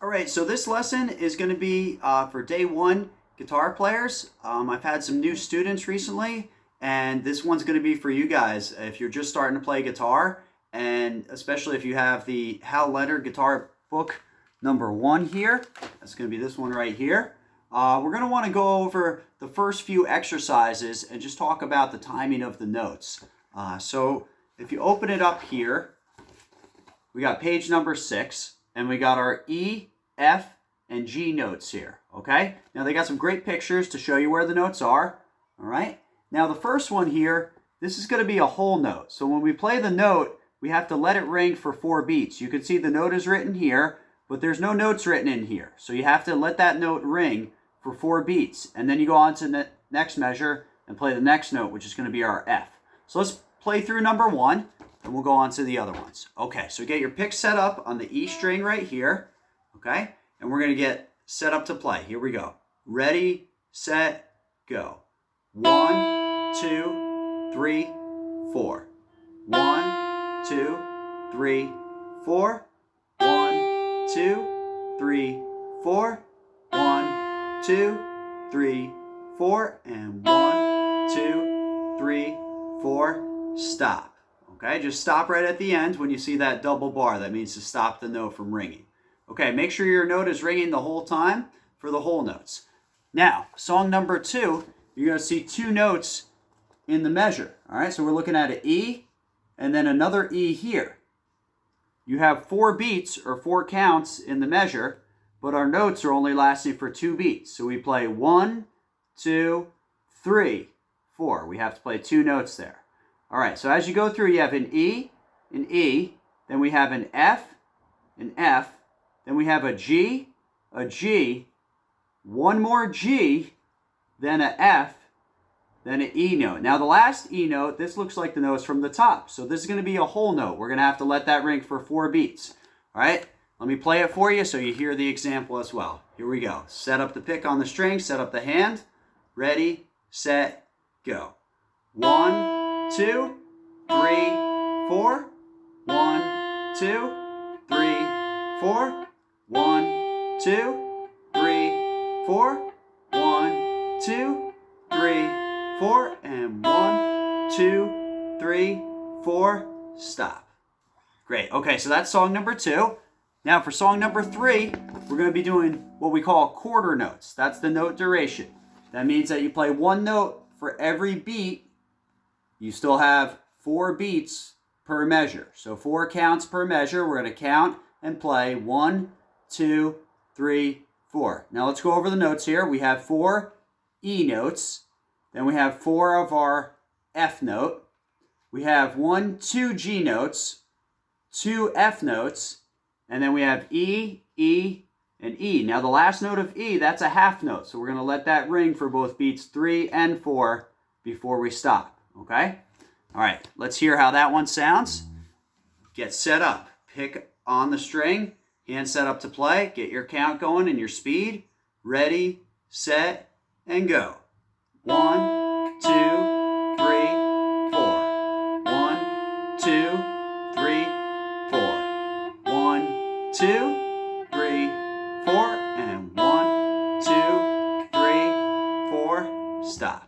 All right, so this lesson is going to be for day one guitar players. I've had some new students recently, and this one's going to be for you guys if you're just starting to play guitar, and especially if you have the Hal Leonard guitar book number 1 here. That's going to be this one right here. We're going to want to go over the first few exercises and just talk about the timing of the notes. So if you open it up here, we got page number 6. And we got our E, F, and G notes here, okay? Now they got some great pictures to show you where the notes are, all right? Now the first one here, this is gonna be a whole note. So when we play the note, we have to let it ring for 4 beats. You can see the note is written here, but there's no notes written in here. So you have to let that note ring for 4 beats. And then you go on to the next measure and play the next note, which is gonna be our F. So let's play through number 1. And we'll go on to the other ones. Okay, so get your pick set up on the E string right here, okay? And we're gonna get set up to play. Here we go. Ready, set, go. 1, 2, 3, 4. 1, 2, 3, 4. 1, 2, 3, 4. 1, 2, 3, 4. And 1, 2, 3, 4. Stop. Okay, just stop right at the end when you see that double bar. That means to stop the note from ringing. Okay, make sure your note is ringing the whole time for the whole notes. Now, song number 2, you're going to see 2 notes in the measure. All right, so we're looking at an E and then another E here. You have 4 beats or 4 counts in the measure, but our notes are only lasting for 2 beats. So we play 1, 2, 3, 4. We have to play 2 notes there. All right, so as you go through, you have an E, then we have an F, then we have a G, one more G, then an F, then an E note. Now the last E note, this looks like the notes from the top. So this is going to be a whole note. We're going to have to let that ring for 4 beats. All right, let me play it for you so you hear the example as well. Here we go. Set up the pick on the string, set up the hand. Ready, set, go. 1, 2, 3, 4. 1, 2, 3, 4. 1, 2, 3, 4. 1, 2, 3, 4. And 1, 2, 3, 4. Stop. Great. Okay, so that's song number 2. Now for song number 3, we're going to be doing what we call quarter notes. That's the note duration. That means that you play 1 note for every beat. You still have 4 beats per measure. So 4 counts per measure. We're going to count and play 1, 2, 3, 4. Now let's go over the notes here. We have 4 E notes. Then we have 4 of our F note. We have 1, 2 G notes, 2 F notes, and then we have E, E, and E. Now the last note of E, that's a half note. So we're going to let that ring for both beats 3 and 4 before we stop. Okay? All right, let's hear how that one sounds. Get set up. Pick on the string, hand set up to play. Get your count going and your speed. Ready, set, and go. 1, 2, 3, 4. 1, 2, 3, 4. 1, 2, 3, 4. And 1, 2, 3, 4. Stop.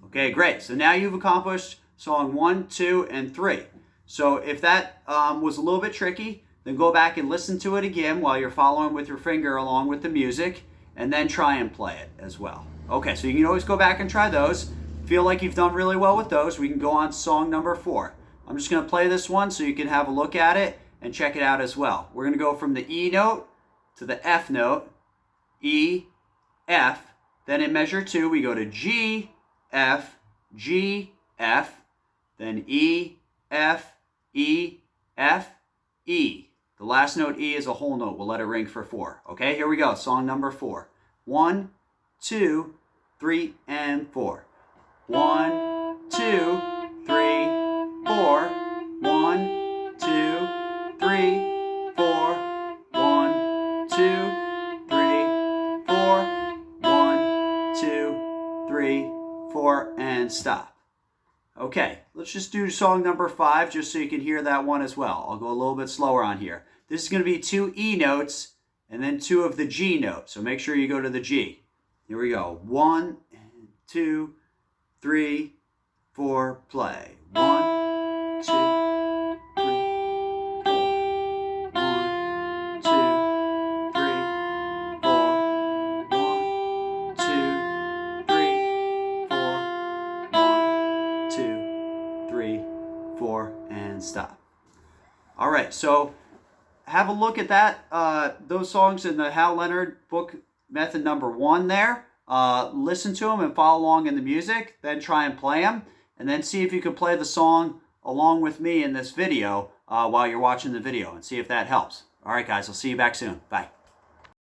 Okay, great. So now you've accomplished song 1, 2, and 3. So if that was a little bit tricky, then go back and listen to it again while you're following with your finger along with the music, and then try and play it as well. Okay, so you can always go back and try those. Feel like you've done really well with those, we can go on to song number 4. I'm just going to play this one so you can have a look at it and check it out as well. We're going to go from the E note to the F note, E, F, then in measure 2 we go to G, F, G, F, then E, F, E, F, E. The last note E is a whole note. We'll let it ring for 4. Okay, here we go. Song number 4. 1, 2, 3, and 4. 1, 2, 3, 4. 1, 2, 3, 4. 1, 2, 3, 4. 1, 2, 3, 4, and stop. Okay, let's just do song number 5 just so you can hear that one as well. I'll go a little bit slower on here. This is going to be 2 E notes and then 2 of the G note. So make sure you go to the G. Here we go. 1, 2, 3, 4, play. 1, 2, 3, 4. 1, 2, 3, 4. 1, 2, 3, 4. 1, 2, 3, 4, and stop. All right, so have a look at that. Those songs in the Hal Leonard book, method number 1 there. Listen to them and follow along in the music, then try and play them, and then see if you can play the song along with me in this video while you're watching the video, and see if that helps. All right, guys, I'll see you back soon. Bye.